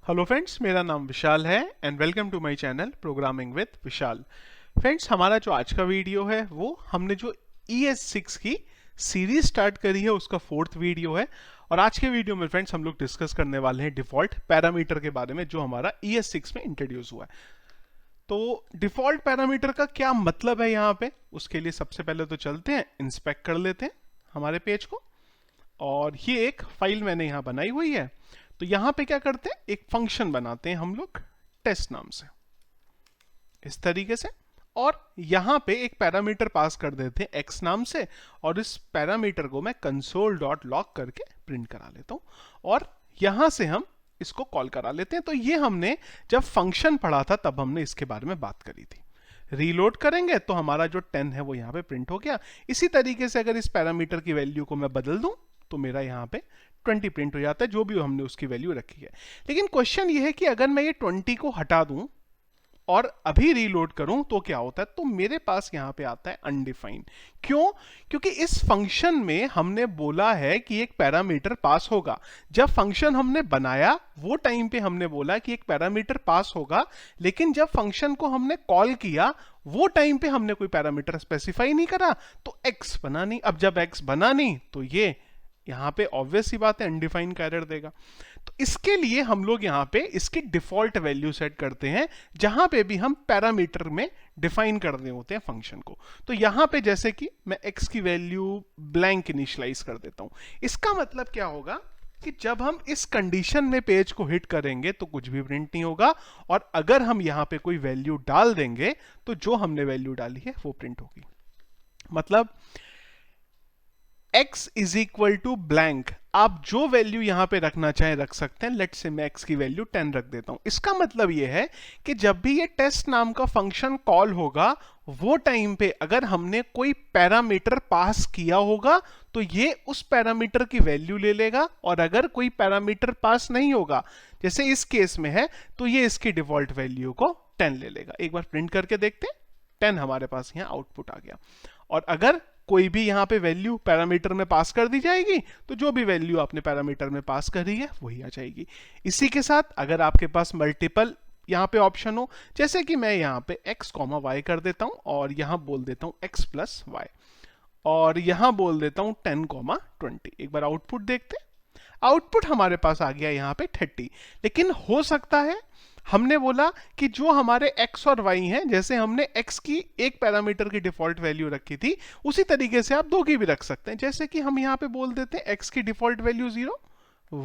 Hello friends, मेरा नाम विशाल है and welcome to my channel programming with Vishal. Friends, हमारा जो आज का वीडियो है वो हमने जो ES6 की सीरीज स्टार्ट करी है उसका फोर्थ वीडियो है। और आज के वीडियो में फ्रेंड्स हम लोग डिस्कस करने वाले हैं डिफॉल्ट पैरामीटर के बारे में जो हमारा ES6 में इंट्रोड्यूस हुआ है। तो डिफॉल्ट पैरामीटर का क्या मतलब है यहाँ पे, उसके लिए सबसे पहले तो चलते हैं इंस्पेक्ट कर लेते हैं हमारे पेज को। और ये एक फाइल मैंने यहाँ बनाई हुई है। तो यहाँ पे क्या करते हैं, एक फंक्शन बनाते हैं हम लोग टेस्ट नाम से, इस तरीके से। और यहाँ पे एक पैरामीटर पास कर देते हैं x नाम से, और इस पैरामीटर को मैं console.log करके प्रिंट करा लेता हूँ। और यहाँ से हम इसको कॉल करा लेते हैं। तो ये हमने जब फंक्शन पढ़ा था तब हमने इसके बारे में बात करी थी। रीलोड करेंगे तो हमारा जो 10 है वो यहाँ पे प्रिंट हो गया। इसी तरीके से अगर इस पैरामीटर की वैल्यू को मैं बदल दूं तो मेरा यहाँ पे 20 प्रिंट हो जाता है, जो भी हमने उसकी वैल्यू रखी है। लेकिन क्वेश्चन ये है कि अगर मैं ये 20 को हटा दूं और अभी रीलोड करूं तो क्या होता है, तो मेरे पास यहां पे आता है अनडिफाइंड। क्यों? क्योंकि इस फंक्शन में हमने बोला है कि एक पैरामीटर पास होगा। जब फंक्शन हमने बनाया वो टाइम पे हमने बोला कि एक पैरामीटर पास होगा, लेकिन जब फंक्शन को हमने कॉल किया वो टाइम पे हमने कोई पैरामीटर स्पेसिफाई नहीं करा, तो x बना नहीं। अब जब x बना नहीं तो ये यहां पे ऑब्वियस सी बात है अनडिफाइंड का एरर देगा। तो इसके लिए हम लोग यहाँ पे इसकी डिफॉल्ट वैल्यू सेट करते हैं, जहां पे भी हम पैरामीटर में डिफाइन कर रहे होते हैं फंक्शन को। तो यहाँ पे जैसे कि मैं x की वैल्यू ब्लैंक इनिशियलाइज कर देता हूं। इसका मतलब क्या होगा कि जब हम इस कंडीशन में पेज को हिट करेंगे तो कुछ भी प्रिंट नहीं होगा, और अगर हम यहाँ पे कोई वैल्यू डाल देंगे तो जो हमने वैल्यू डाली है वो प्रिंट होगी। मतलब x is equal to blank, आप जो वैल्यू यहां पे रखना चाहें रख सकते हैं। लेट्स से मैं x की वैल्यू 10 रख देता हूं। इसका मतलब यह है कि जब भी ये टेस्ट नाम का फंक्शन कॉल होगा वो टाइम पे अगर हमने कोई पैरामीटर पास किया होगा तो ये उस पैरामीटर की वैल्यू ले लेगा, और अगर कोई पैरामीटर पास नहीं होगा जैसे इस केस में है तो ये इसकी डिफॉल्ट वैल्यू को 10 ले लेगा। एक बार प्रिंट करके देखते हैं, 10 हमारे पास यहां आउटपुट आ गया। और अगर कोई भी यहां पे वैल्यू पैरामीटर में पास कर दी जाएगी तो जो भी वैल्यू आपने पैरामीटर में पास करी है वही आ जाएगी। इसी के साथ अगर आपके पास मल्टीपल यहां पे ऑप्शन हो, जैसे कि मैं यहां पे x, y कर देता हूं और यहां बोल देता हूं x प्लस y, और यहां बोल देता हूं 10, 20। एक बार आउटपुट देखते हैं। आउटपुट हमारे पास आ गया यहाँ पे 30। लेकिन हो सकता है हमने बोला कि जो हमारे x और y हैं, जैसे हमने x की एक पैरामीटर की डिफॉल्ट वैल्यू रखी थी उसी तरीके से आप दो की भी रख सकते हैं। जैसे कि हम यहाँ पे बोल देते हैं x की डिफॉल्ट वैल्यू 0,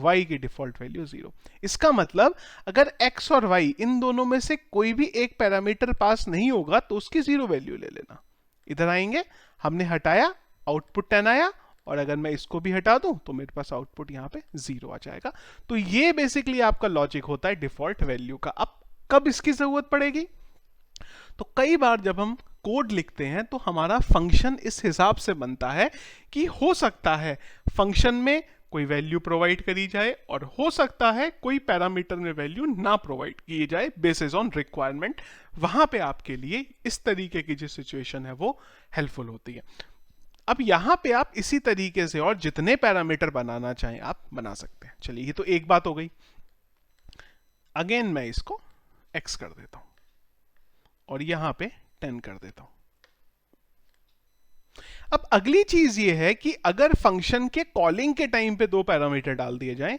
y की डिफॉल्ट वैल्यू 0। इसका मतलब अगर x और y इन दोनों में से कोई भी एक पैरामीटर पास नहीं होगा तो उसकी 0 वैल्यू ले लेना। इधर आएंगे, हमने हटाया, आउटपुट 10 आया, और अगर मैं इसको भी हटा दूं तो मेरे पास आउटपुट यहाँ पे 0 आ जाएगा। तो ये बेसिकली आपका लॉजिक होता है डिफॉल्ट वैल्यू का। अब कब इसकी जरूरत पड़ेगी, तो कई बार जब हम कोड लिखते हैं तो हमारा फंक्शन इस हिसाब से बनता है कि हो सकता है फंक्शन में कोई वैल्यू प्रोवाइड करी जाए और हो सकता है कोई पैरामीटर में वैल्यू ना प्रोवाइड की जाए बेसिस ऑन रिक्वायरमेंट। वहां पे आपके लिए इस तरीके की जो सिचुएशन है वो हेल्पफुल होती है। अब यहां पे आप इसी तरीके से और जितने पैरामीटर बनाना चाहें आप बना सकते हैं। चलिए, ये तो एक बात हो गई। अगेन मैं इसको x कर देता हूं और यहां पे 10 कर देता हूं। अब अगली चीज ये है कि अगर फंक्शन के कॉलिंग के टाइम पे दो पैरामीटर डाल दिए जाएं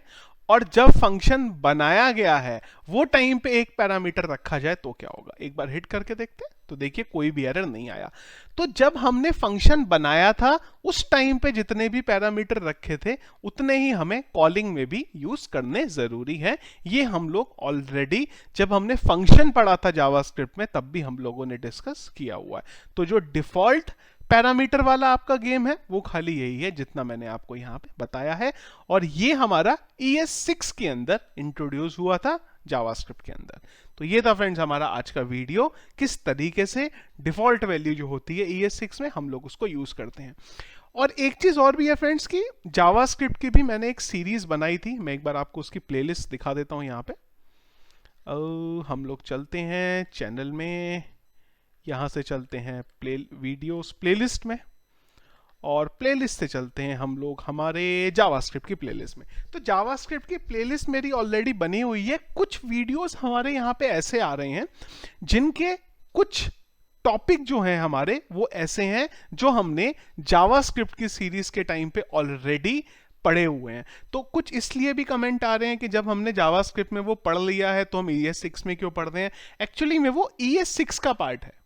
और जब फंक्शन बनाया गया है वो टाइम पे एक पैरामीटर रखा जाए तो क्या होगा। एक बार हिट करके देखते हैं तो देखिए कोई भी एरर नहीं आया। तो जब हमने फंक्शन बनाया था उस टाइम पे जितने भी पैरामीटर रखे थे उतने ही हमें कॉलिंग में भी यूज करने जरूरी है। ये हम लोग ऑलरेडी जब हमने फंक्शन पढ़ा था जावास्क्रिप्ट में तब भी हम लोगों ने डिस्कस किया हुआ है। तो जो डिफॉल्ट पैरामीटर वाला आपका गेम है वो खाली यही है जितना मैंने आपको यहां पे बताया है, और ये हमारा ES6 के अंदर इंट्रोड्यूस हुआ था जावास्क्रिप्ट के अंदर। तो ये था फ्रेंड्स हमारा आज का वीडियो, किस तरीके से डिफॉल्ट वैल्यू जो होती है ES6 में हम लोग उसको यूज करते हैं। और एक चीज और भी है फ्रेंड्स की जावास्क्रिप्ट की भी मैंने एक सीरीज बनाई थी, मैं एक बार आपको उसकी प्लेलिस्ट दिखा देता हूं। यहाँ पे हम लोग चलते हैं चैनल में, यहां से चलते हैं वीडियोस प्लेलिस्ट में, और प्लेलिस्ट से चलते हैं हम लोग हमारे जावास्क्रिप्ट की प्लेलिस्ट में। तो जावास्क्रिप्ट की प्लेलिस्ट मेरी ऑलरेडी बनी हुई है। कुछ वीडियोस हमारे यहाँ पे ऐसे आ रहे हैं जिनके कुछ टॉपिक जो हैं हमारे वो ऐसे हैं जो हमने जावास्क्रिप्ट की सीरीज के टाइम पे ऑलरेडी पढ़े हुए हैं। तो कुछ इसलिए भी कमेंट आ रहे हैं कि जब हमने जावास्क्रिप्ट में वो पढ़ लिया है तो हम ES6 में क्यों पढ़ रहे हैं। एक्चुअली में वो ES6 का पार्ट है।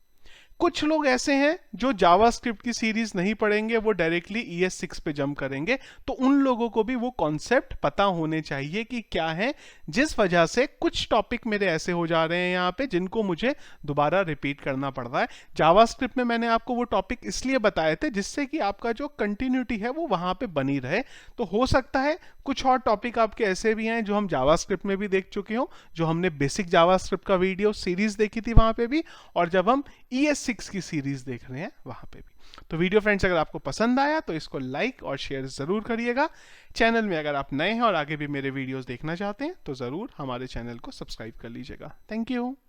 कुछ लोग ऐसे हैं जो जावास्क्रिप्ट की सीरीज नहीं पढ़ेंगे, वो डायरेक्टली ES6 पे जंप करेंगे। तो उन लोगों को भी वो कॉन्सेप्ट पता होने चाहिए कि क्या है, जिस वजह से कुछ टॉपिक मेरे ऐसे हो जा रहे हैं यहाँ पे जिनको मुझे दोबारा रिपीट करना पड़ रहा है। जावास्क्रिप्ट में मैंने आपको वो टॉपिक इसलिए बताए थे जिससे कि आपका जो कंटिन्यूटी है वो वहां पे बनी रहे। तो हो सकता है कुछ और टॉपिक आपके ऐसे भी हैं जो हम जावास्क्रिप्ट में भी देख चुके हो, जो हमने बेसिक जावास्क्रिप्ट का वीडियो सीरीज देखी थी वहां पे भी, और जब हम ES6 की सीरीज देख रहे हैं वहां पे भी। तो वीडियो फ्रेंड्स अगर आपको पसंद आया तो इसको लाइक और शेयर जरूर करिएगा। चैनल में अगर आप नए हैं और आगे भी मेरे वीडियोस देखना चाहते हैं तो जरूर हमारे चैनल को सब्सक्राइब कर लीजिएगा। Thank you.